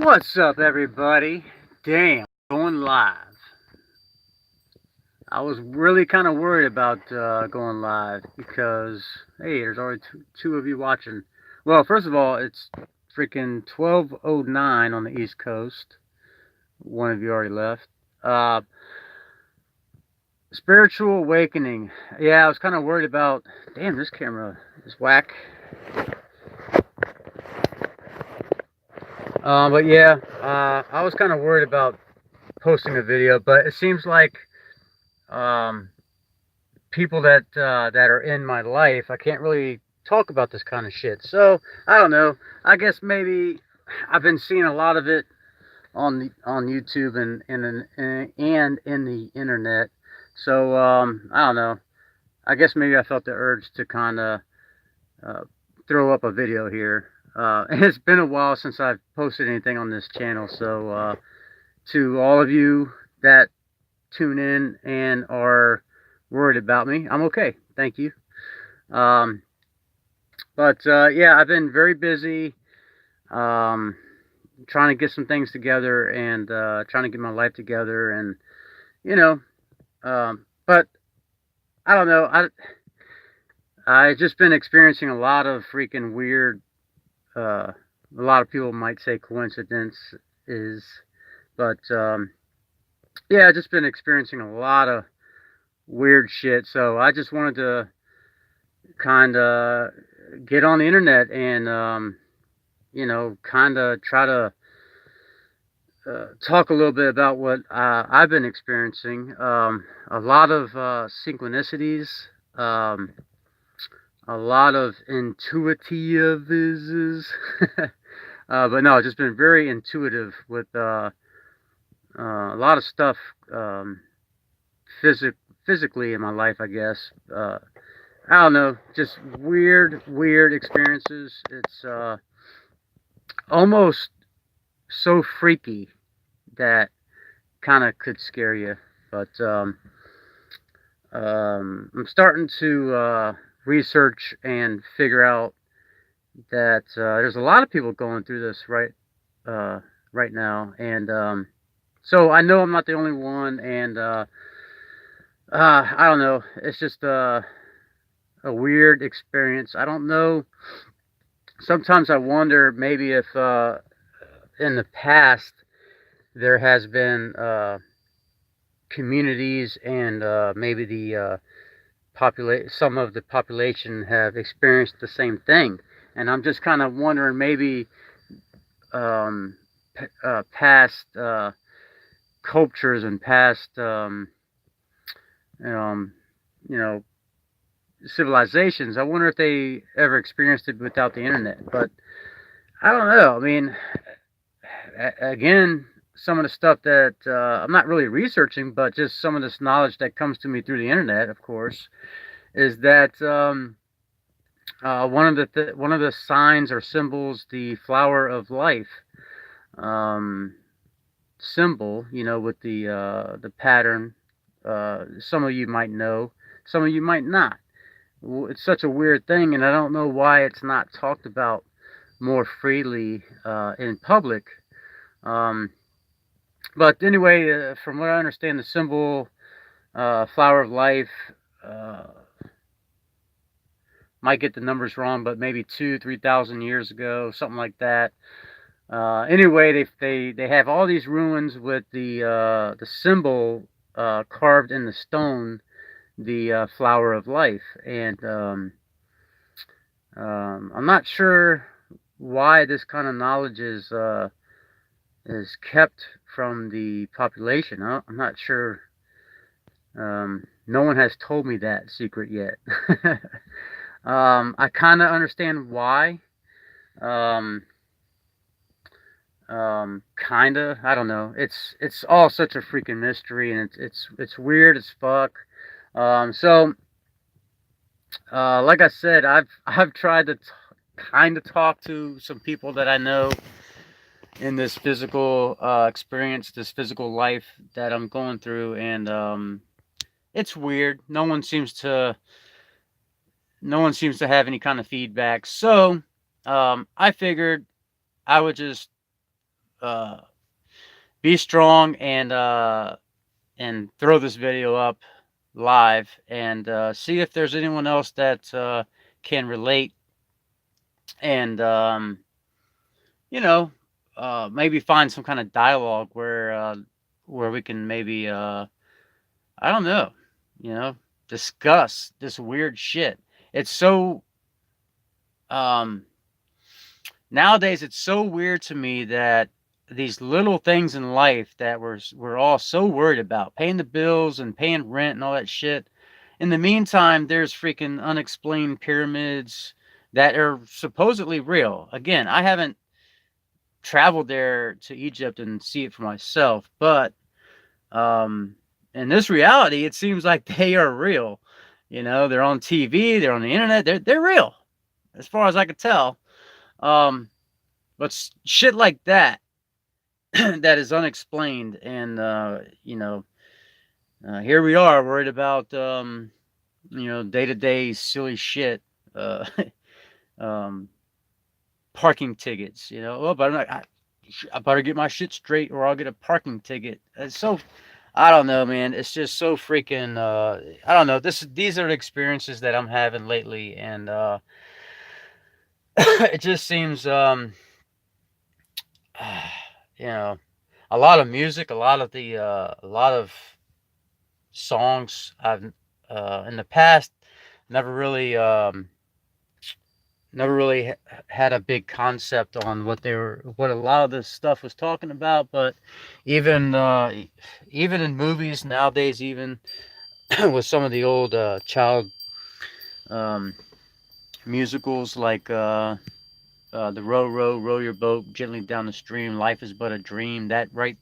What's up, everybody? Damn, going live. I was really kind of worried about going live because, hey, there's already two of you watching. Well, first of all, it's freaking 12:09 on the East Coast. One of you already left. Uh, Spiritual awakening. Yeah, I was kind of worried about. Damn, this camera is whack. But yeah, I was kind of worried about posting a video, but it seems like um, people that are in my life, I can't really talk about this kind of shit. So I don't know. I guess maybe I've been seeing a lot of it on YouTube and in the internet. So I don't know. I guess maybe I felt the urge to kind of uh, throw up a video here. It's been a while since I've posted anything on this channel. So to all of you that tune in and are worried about me, I'm okay. Thank you. Um, but yeah, I've been very busy trying to get some things together and trying to get my life together, and you know, but I don't know. I've just been experiencing a lot of freaking weird. A lot of people might say coincidence is, but yeah, I've just been experiencing a lot of weird shit. So I just wanted to kind of get on the internet and kind of try to talk a little bit about what I've been experiencing. A lot of synchronicities, a lot of intuitivisms, but no, just been very intuitive with a lot of stuff physically in my life, I guess. I don't know, just weird experiences. It's almost so freaky that kind of could scare you. But I'm starting to research and figure out that there's a lot of people going through this right now, and so I know I'm not the only one. And I don't know. It's just a weird experience. I don't know. Sometimes I wonder maybe if in the past there has been communities and maybe the some of the population have experienced the same thing, and I'm just kind of wondering maybe past cultures and past um, you know civilizations. I wonder if they ever experienced it without the internet. But I don't know. I mean, again, some of the stuff that I'm not really researching, but just some of this knowledge that comes to me through the internet, of course, is that one of the signs or symbols, the flower of life symbol, with the pattern. Some of you might know, some of you might not. It's such a weird thing, and I don't know why it's not talked about more freely in public. But anyway, from what I understand, the symbol flower of life, might get the numbers wrong, but maybe 3,000 years ago, something like that. Anyway, they have all these ruins with the symbol carved in the stone, the flower of life, and I'm not sure why this kind of knowledge is kept from the population. I'm not sure. No one has told me that secret yet. I kind of understand why. Kinda. I don't know. It's all such a freaking mystery, and it's weird as fuck. So, like I said, I've tried to kind of talk to some people that I know in this physical experience, this physical life that I'm going through, and it's weird. No one seems to have any kind of feedback. So, I figured I would just be strong and throw this video up live and see if there's anyone else that can relate and you know, maybe find some kind of dialogue where we can maybe I don't know, you know, discuss this weird shit. It's so um nowadays it's so weird to me that these little things in life that we're all so worried about, paying the bills and paying rent and all that shit. In the meantime, there's freaking unexplained pyramids that are supposedly real. Again, I haven't traveled there to Egypt and see it for myself, but in this reality, it seems like they are real. You know, they're on TV, they're on the internet, they're real, as far as I could tell. Um, but shit like that that is unexplained, and you know, here we are worried about you know, day to day silly shit. Uh, um, parking tickets. You know, oh, but I better get my shit straight, or I'll get a parking ticket. It's so I don't know, man. It's just so freaking. I don't know. These are the experiences that I'm having lately, and it just seems, you know, a lot of music, a lot of songs I've in the past never really had a big concept on what a lot of this stuff was talking about, but even even in movies nowadays, even with some of the old child um, musicals like the row your boat gently down the stream, life is but a dream, that right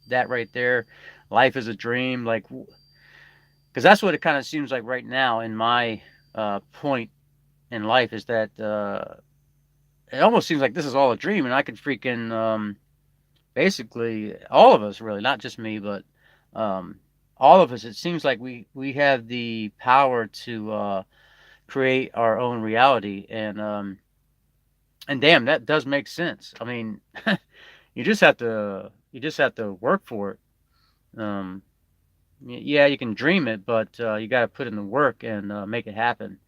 there, life is a dream, like, because that's what it kind of seems like right now in my point in life, is that it almost seems like this is all a dream, and I could freaking basically all of us, really, not just me, but um, all of us. It seems like we have the power to create our own reality, and damn, that does make sense. I mean, you just have to work for it. Yeah, you can dream it, but you got to put in the work and make it happen.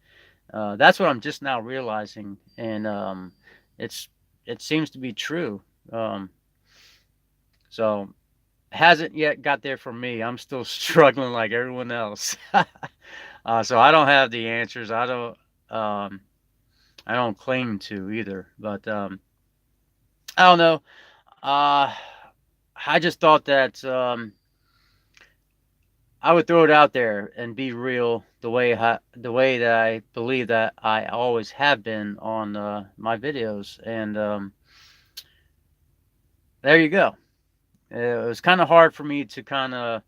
That's what I'm just now realizing, and it's it seems to be true. Um, so hasn't yet got there for me. I'm still struggling like everyone else. So I don't have the answers. Um, I don't claim to either. But I don't know. Uh, I just thought that I would throw it out there and be real the way that I believe that I always have been on my videos, and there you go. It was kind of hard for me to kind of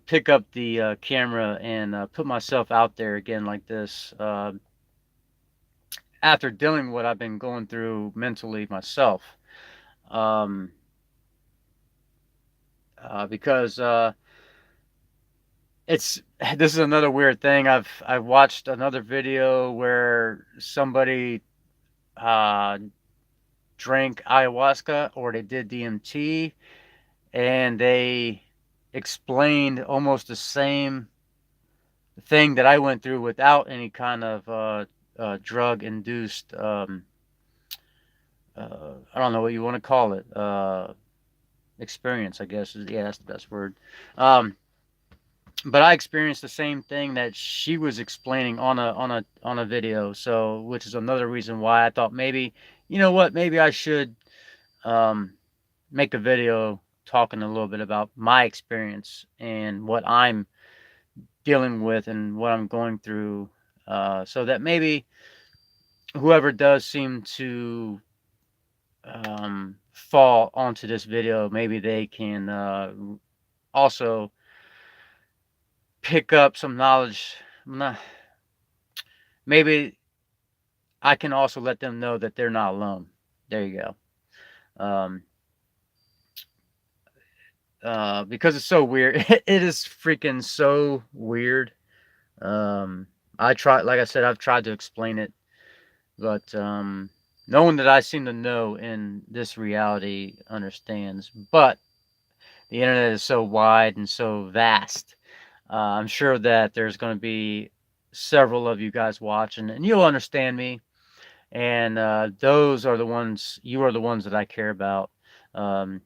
pick up the camera and put myself out there again like this after dealing with what I've been going through mentally myself. Um, because it's this is another weird thing. I've watched another video where somebody uh, drank ayahuasca, or they did DMT, and they explained almost the same thing that I went through without any kind of drug induced I don't know what you want to call it, experience, I guess. Yeah, that's the best word. Um, but I experienced the same thing that she was explaining on a video. So, which is another reason why I thought, maybe, you know what, maybe I should um, make a video talking a little bit about my experience and what I'm dealing with and what I'm going through, so that maybe whoever does seem to fall onto this video, maybe they can also pick up some knowledge. Maybe I can also let them know that they're not alone. There you go. Because it's so weird. It is freaking so weird. Like I said, I've tried to explain it, but no one that I seem to know in this reality understands. But the internet is so wide and so vast. I'm sure that there's going to be several of you guys watching, and you'll understand me. And those are the ones, you are the ones that I care about. Um,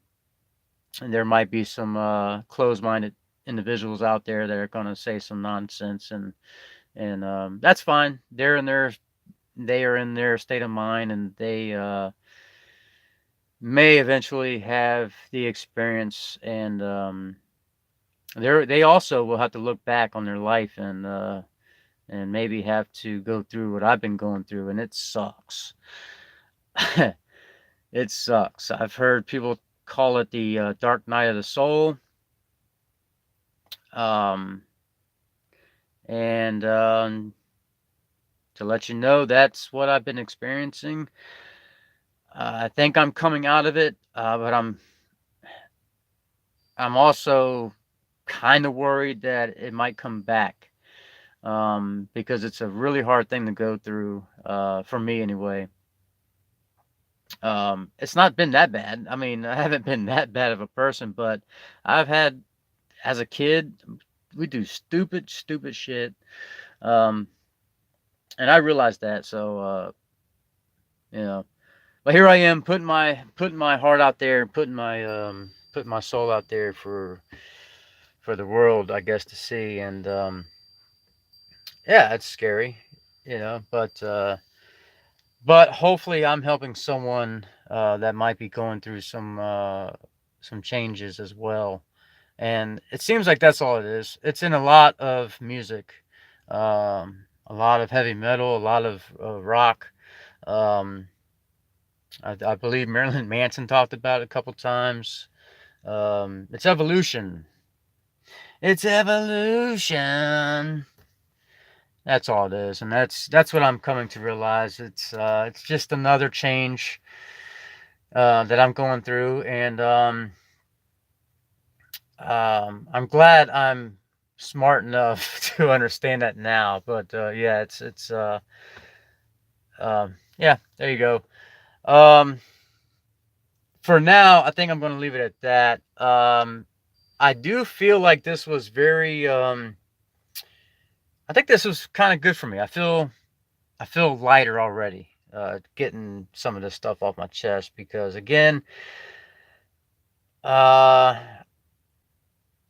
and there might be some closed-minded individuals out there that are going to say some nonsense, and that's fine. They are in their state of mind, and they may eventually have the experience, and they also will have to look back on their life and maybe have to go through what I've been going through, and it sucks. It sucks. I've heard people call it the dark night of the soul. Um, and to let you know, that's what I've been experiencing. I think I'm coming out of it, but I'm also kind of worried that it might come back, because it's a really hard thing to go through, for me anyway. It's not been that bad. I mean, I haven't been that bad of a person, but I've had, as a kid, we do stupid, stupid shit. Um, and I realized that. So, you know, but here I am putting my heart out there, putting my soul out there for the world, I guess, to see. And yeah, it's scary, but hopefully I'm helping someone that might be going through some changes as well. And it seems like that's all it is. It's in a lot of music, a lot of heavy metal, a lot of rock. Um, I believe Marilyn Manson talked about it a couple times. It's evolution. It's evolution. That's all it is, and that's what I'm coming to realize. It's just another change that I'm going through, and I'm glad I'm smart enough to understand that now. But yeah, yeah, there you go. Um, for now, I think I'm going to leave it at that. I do feel like this was very. I think this was kind of good for me. I feel lighter already. Getting some of this stuff off my chest because again, uh,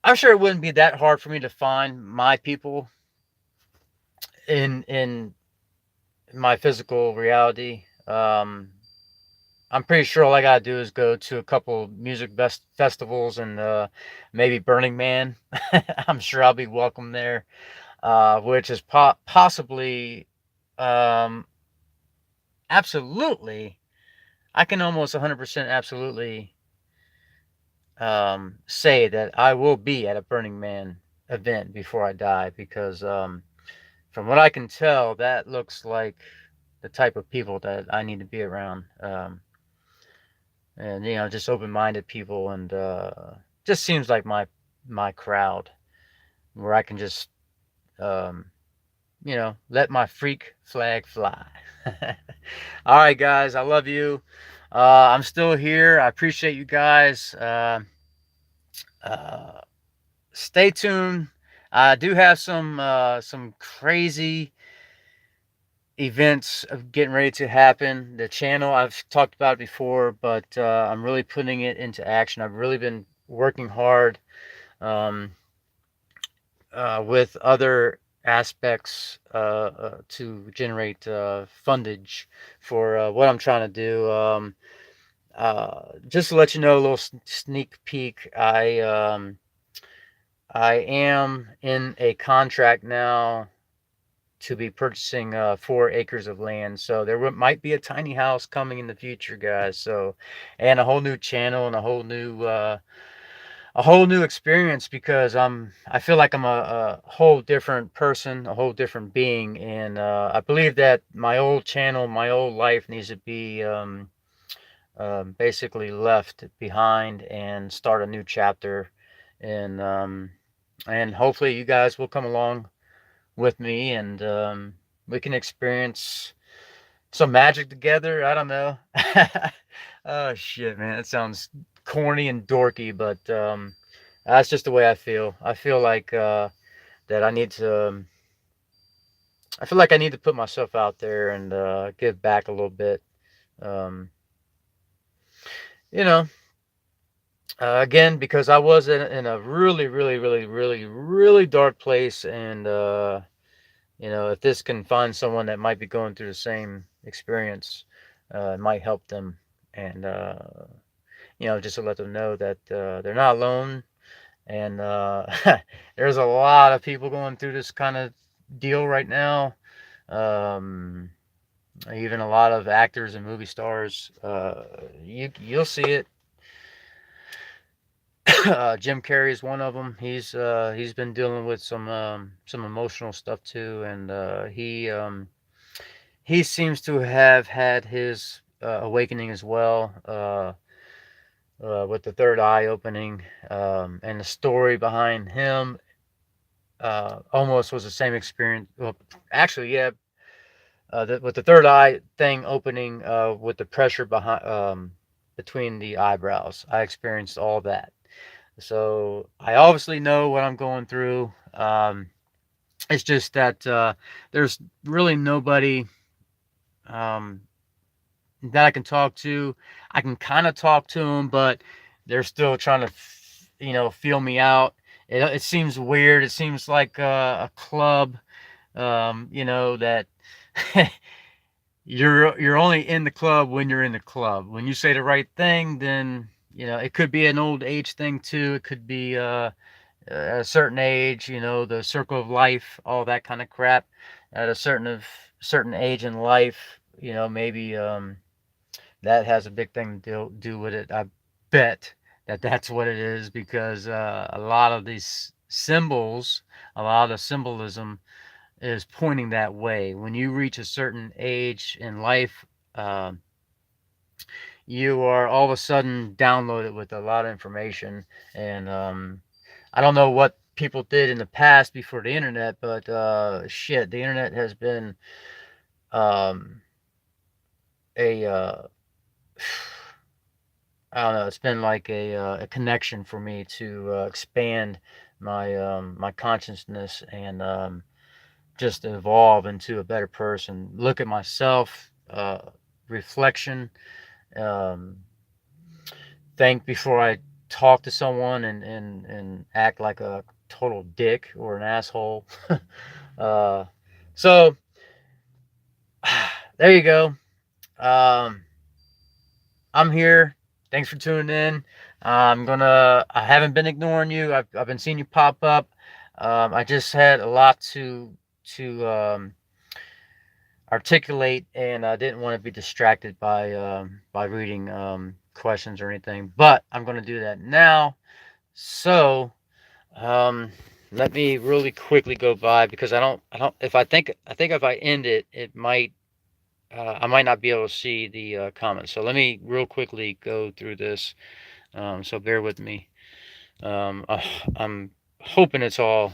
I'm sure it wouldn't be that hard for me to find my people in my physical reality. I'm pretty sure all I gotta do is go to a couple music festivals and maybe Burning Man. I'm sure I'll be welcome there, which is possibly, um, absolutely. I can almost 100% absolutely say that I will be at a Burning Man event before I die because from what I can tell, that looks like the type of people that I need to be around. And just open-minded people, and just seems like my crowd where I can just um, let my freak flag fly. All right, guys, I love you. I'm still here. I appreciate you guys. Uh, Stay tuned. I do have some crazy events of getting ready to happen. The channel, I've talked about it before, but I'm really putting it into action. I've really been working hard um, with other aspects to generate fundage for what I'm trying to do. Just to let you know, a little sneak peek. I am in a contract now to be purchasing 4 acres of land. So there might be a tiny house coming in the future, guys. So, and a whole new channel and a whole new experience because I feel like I'm a whole different person, a whole different being, and I believe that my old channel, my old life needs to be basically left behind and start a new chapter, and and hopefully you guys will come along with me, and we can experience some magic together. I don't know. Oh shit, man, that sounds corny and dorky, but that's just the way I feel. I feel like that I need to. I feel like I need to put myself out there and give back a little bit. Um, you know, again, because I was in a really, really, really, really, really dark place, and if this can find someone that might be going through the same experience, it might help them, and just to let them know that they're not alone, and there's a lot of people going through this kind of deal right now. Um, Even a lot of actors and movie stars. You'll see it. Jim Carrey is one of them. He's been dealing with some emotional stuff too, and he seems to have had his awakening as well, with the third eye opening, and the story behind him almost was the same experience. Well, actually, yeah, with the third eye thing opening, with the pressure behind, between the eyebrows, I experienced all that. So I obviously know what I'm going through. It's just that there's really nobody um, that I can talk to. I can kind of talk to them, but they're still trying to, feel me out. It seems weird. It seems like a club, that you're only in the club when you're in the club. When you say the right thing, then it could be an old age thing too. It could be at a certain age, the circle of life, all that kind of crap. At a certain age in life, maybe that has a big thing to do with it. I bet that that's what it is, because a lot of these symbols, a lot of the symbolism is pointing that way. When you reach a certain age in life, um, you are all of a sudden downloaded with a lot of information. And I don't know what people did in the past before the internet, but shit, the internet has been um, a I don't know. It's been like a connection for me to expand my consciousness, and just evolve into a better person. Look at myself, reflection, um, think before I talk to someone, and act like a total dick or an asshole. uh, so there you go. Um, I'm here. Thanks for tuning in. I haven't been ignoring you. I've been seeing you pop up. I just had a lot to articulate, and I didn't want to be distracted by reading questions or anything. But I'm going to do that now. So um, let me really quickly go by, because I don't. If I think if I end it, it might. I might not be able to see the comments. So let me real quickly go through this. So bear with me. I'm hoping it's all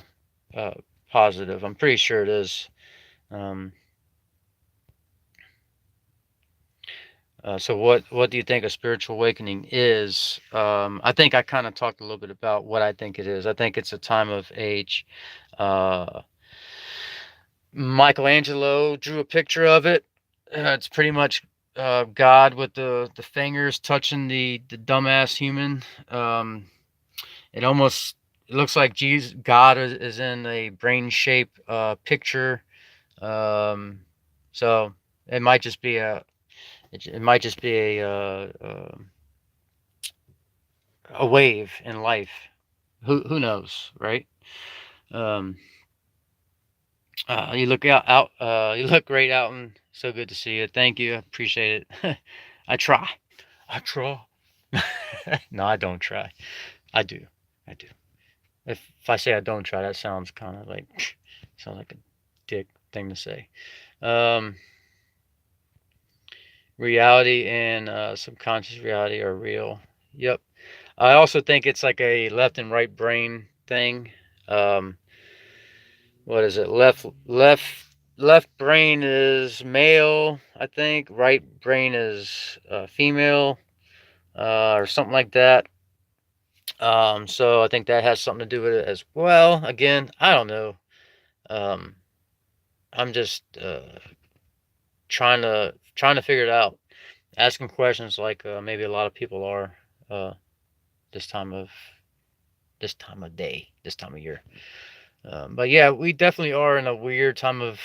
uh, positive. I'm pretty sure it is. Um, so what do you think a spiritual awakening is? I think I kind of talked a little bit about what I think it is. I think it's a time of age. Uh, Michelangelo drew a picture of it. It's pretty much God with the fingers touching the dumbass human. It almost it looks like God is in a brain shape picture. Um, so it might just be it might just be a wave in life. Who knows, right? Um, you look you look great, Alton. So good to see you. Thank you. I appreciate it. I try. I try. No, I don't try. I do. I do. If I say I don't try, that sounds kind of like sounds like a dick thing to say. Um, Reality and subconscious reality are real. Yep. I also think it's like a left and right brain thing. Um, what is it? left brain is male, I think. Right brain is female, or something like that. So I think that has something to do with it as well. Again, I don't know. Um, I'm just trying to figure it out. Asking questions like maybe a lot of people are uh, this time of day, this time of year. But yeah, we definitely are in a weird time of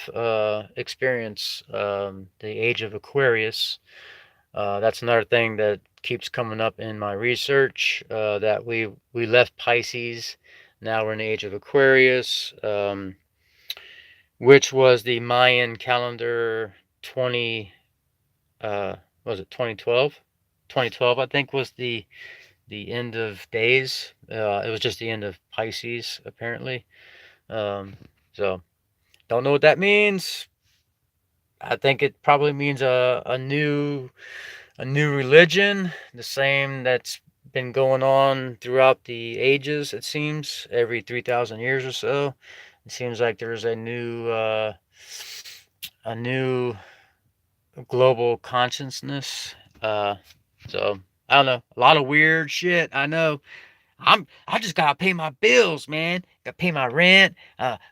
experience. The age of Aquarius. That's another thing that keeps coming up in my research. That we left Pisces. Now we're in the age of Aquarius, which was the Mayan calendar 20. Was it 2012? 2012, I think, was the end of days. It was just the end of Pisces, apparently. So don't know what that means. I think it probably means a new religion, the same that's been going on throughout the ages. It seems every 3,000 years or so. It seems like there's a new global consciousness. So I don't know. A lot of weird shit. I know. I just gotta pay my bills, man. Gotta pay my rent.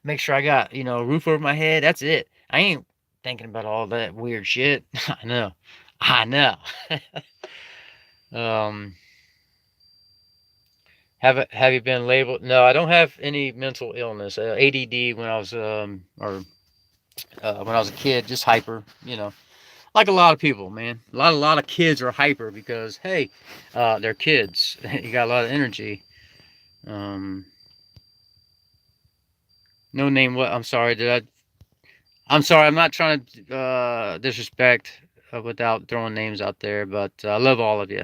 Make sure I got, a roof over my head. That's it. I ain't thinking about all that weird shit. I know. I know. um have you been labeled? No, I don't have any mental illness. ADD when I was or when I was a kid, just hyper, like a lot of people, man. A lot of kids are hyper because hey, they're kids. You got a lot of energy. Um, no name. What? I'm sorry. I'm sorry. I'm not trying to disrespect without throwing names out there, but I love all of you.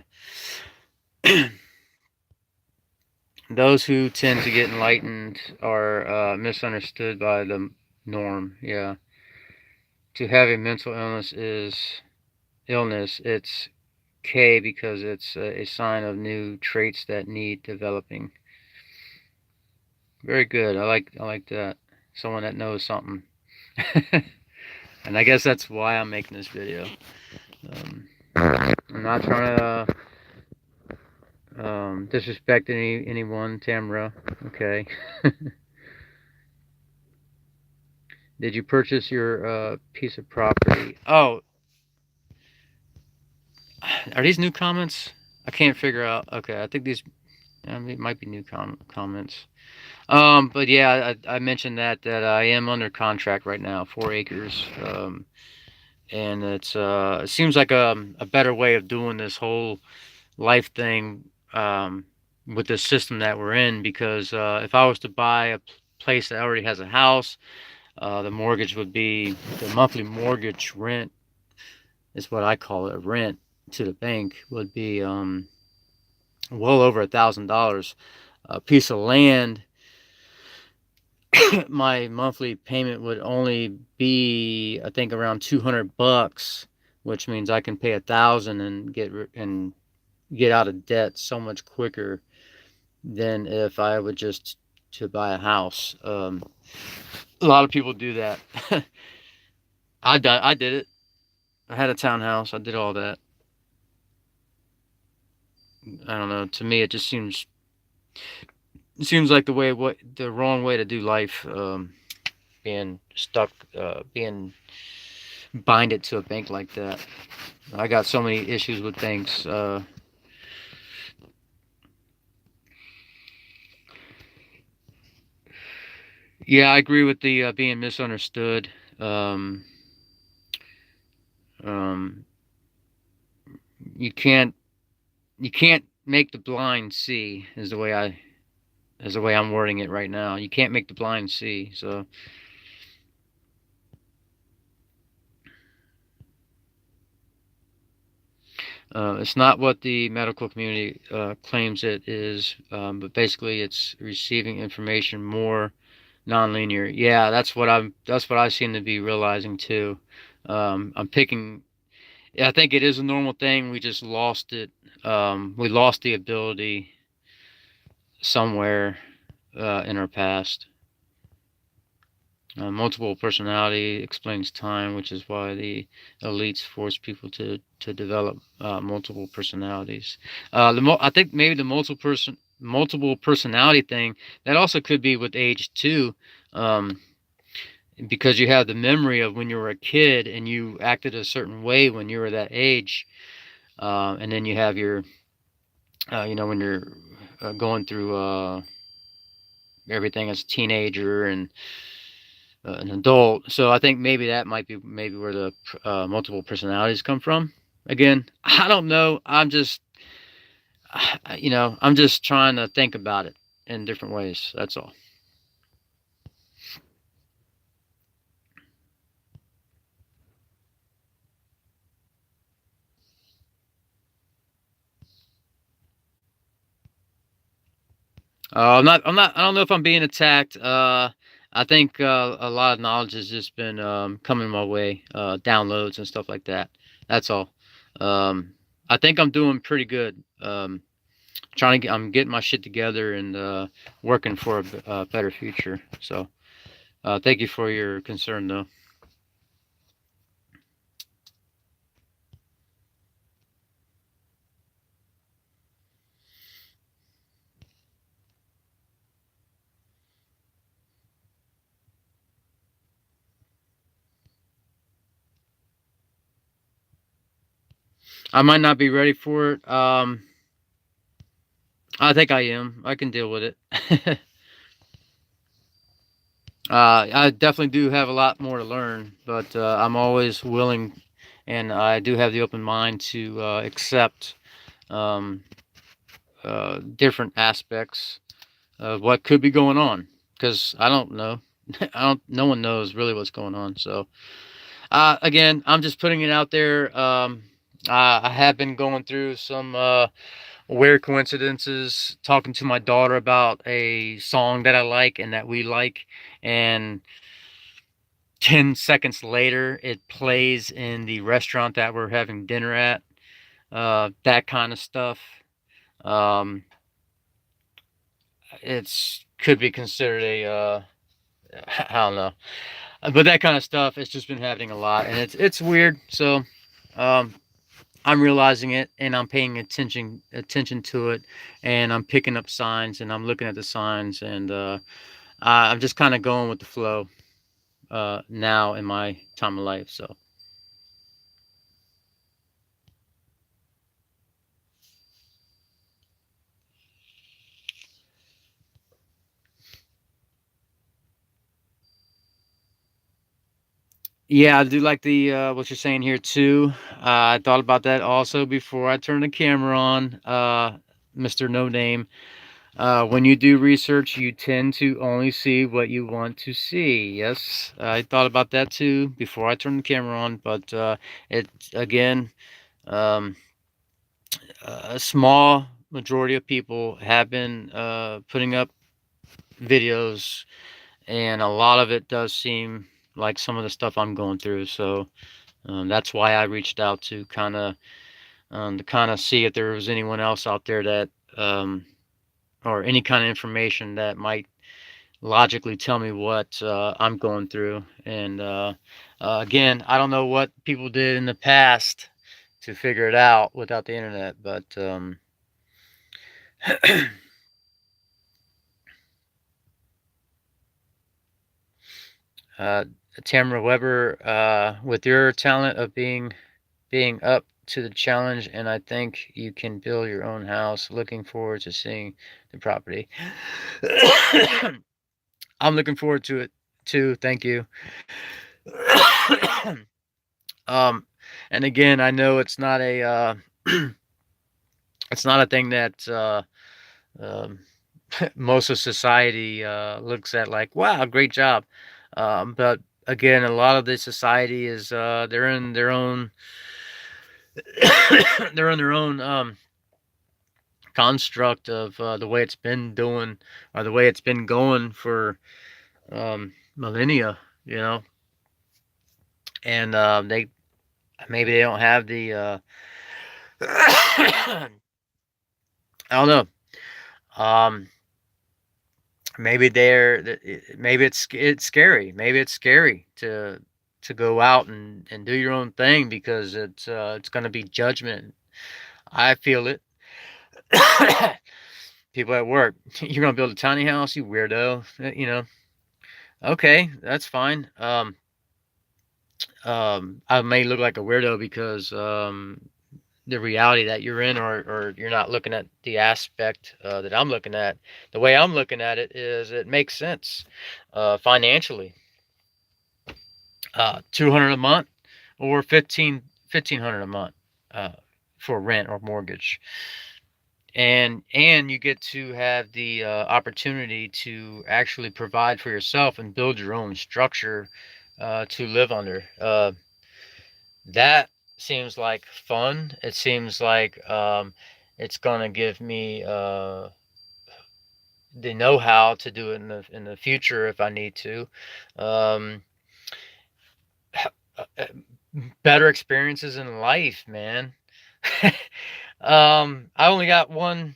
Those who tend to get enlightened are misunderstood by the norm. Yeah. To have a mental illness is illness. It's K because it's a sign of new traits that need developing. Very good. I like that. Someone that knows something. And I guess that's why I'm making this video. I'm not trying to disrespect anyone, Tamra. Okay. Did you purchase your piece of property? Oh, are these new comments? I can't figure out. Okay, I think these might be new comments. But yeah, I mentioned that I am under contract right now, 4 acres. And it seems like a better way of doing this whole life thing with the system that we're in, because if I was to buy a place that already has a house, the monthly mortgage rent is what I call it, rent to the bank would be well over $1,000. A piece of land, my monthly payment would only be, I think, around $200, which means I can pay $1,000 and get out of debt so much quicker than if I would just to buy a house. A lot of people do that. I did it. I had a townhouse. I did all that. I don't know. To me, it just seems like the wrong way to do life. Being stuck, being binded to a bank like that. I got so many issues with banks. Yeah, I agree with the being misunderstood. Um, um, you can't make the blind see is the way I'm wording it right now. You can't make the blind see. So it's not what the medical community claims it is, but basically it's receiving information more non-linear. Yeah, that's what I seem to be realizing too. I'm picking. I think it is a normal thing. We just lost it. We lost the ability somewhere in our past. Multiple personality explains time, which is why the elites force people to develop multiple personalities. I think maybe the multiple personality thing, that also could be with age too, because you have the memory of when you were a kid and you acted a certain way when you were that age, and then you have your, when you're going through everything as a teenager and an adult. So I think maybe that might be maybe where the multiple personalities come from. Again, I don't know. I'm just trying to think about it in different ways. That's all. I'm not. I'm not. I don't know if I'm being attacked. I think a lot of knowledge has just been coming my way, downloads and stuff like that. That's all. Um, I think I'm doing pretty good. I'm getting my shit together and working for a better future. So, thank you for your concern, though. I might not be ready for it. I think I am. I can deal with it. I definitely do have a lot more to learn, but I'm always willing, and I do have the open mind to accept um, different aspects of what could be going on. Because I don't know. I don't. No one knows really what's going on. So again, I'm just putting it out there. I have been going through some weird coincidences, talking to my daughter about a song that I like and that we like, and 10 seconds later, it plays in the restaurant that we're having dinner at. That kind of stuff. Um, it's could be considered a I don't know, but that kind of stuff. It's just been happening a lot, and it's weird. So um, I'm realizing it, and I'm paying attention to it, and I'm picking up signs, and I'm looking at the signs, and I'm just kind of going with the flow now in my time of life. So. Yeah, I do like the what you're saying here too. I thought about that also before I turned the camera on, Mr. No Name. When you do research, you tend to only see what you want to see. Yes, I thought about that too before I turned the camera on. But it again, um, a small majority of people have been putting up videos, and a lot of it does seem like some of the stuff I'm going through. So. That's why I reached out to kind of see if there was anyone else out there that or any kind of information that might logically tell me what I'm going through. And again, I don't know what people did in the past to figure it out without the internet, but uh, Tamara Weber, with your talent of being up to the challenge, and I think you can build your own house. Looking forward to seeing the property. I'm looking forward to it too. Thank you. um, and again, I know it's not a it's not a thing that um, most of society looks at like, wow, great job. But again, a lot of the society is they're in their own they're in their own construct of the way it's been doing or the way it's been going for millennia, you know, and they maybe they don't have the I don't know. Um, maybe maybe it's scary. Maybe it's scary to go out and do your own thing because it's going to be judgment. I feel it. People at work, you're going to build a tiny house, you weirdo. You know, okay, that's fine. I may look like a weirdo because the reality that you're in, or you're not looking at the aspect that I'm looking at. The way I'm looking at it is it makes sense financially. 200 a month or 1500 a month uh, for rent or mortgage, and you get to have the opportunity to actually provide for yourself and build your own structure to live under. That seems like fun. It seems like it's gonna give me the know-how to do it in the future if I need to. Um, Better experiences in life, man. I only got one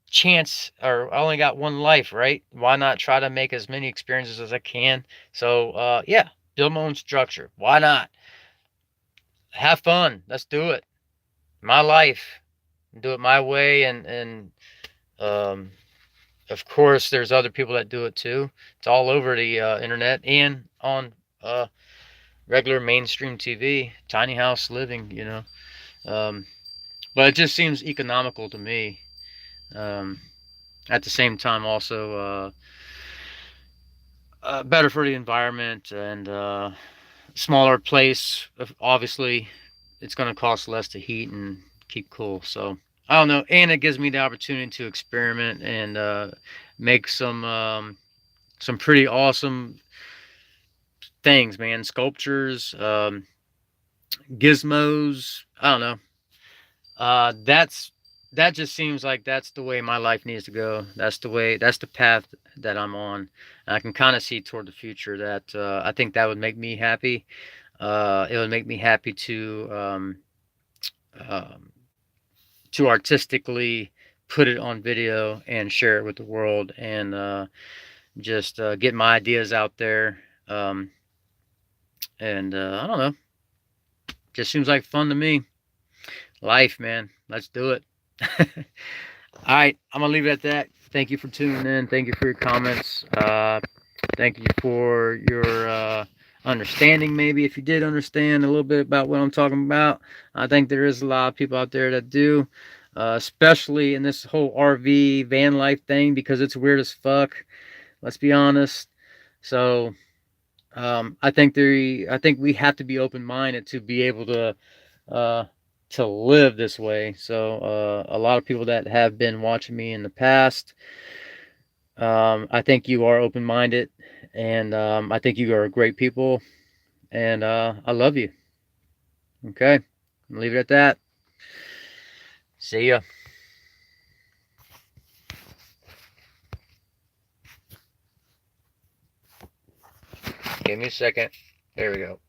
chance, or I only got one life, right? Why not try to make as many experiences as I can? So, yeah, build my own structure. Why not? Have fun. Let's do it. My life. Do it my way, and um, of course, there's other people that do it too. It's all over the internet and on uh, regular mainstream TV, tiny house living, you know. Um, but it just seems economical to me. Um, at the same time, also better for the environment and smaller place. Obviously, it's going to cost less to heat and keep cool. So I don't know, and it gives me the opportunity to experiment and make some pretty awesome things, man. Sculptures, gizmos. I don't know. That's that just seems like that's the way my life needs to go. That's the way. That's the path that I'm on. And I can kind of see toward the future that I think that would make me happy. It would make me happy um, to artistically put it on video and share it with the world and just get my ideas out there. Um, and I don't know. Just seems like fun to me. Life, man. Let's do it. All right, I'm gonna leave it at that. Thank you for tuning in. Thank you for your comments. Thank you for your understanding. Maybe if you did understand a little bit about what I'm talking about, I think there is a lot of people out there that do, especially in this whole RV van life thing because it's weird as fuck. Let's be honest. So I think we have to be open minded to be able uh, to live this way. So a lot of people that have been watching me in the past, I think you are open minded, and I think you are great people, and I love you. Okay, I'll leave it at that. See ya. Give me a second. There we go.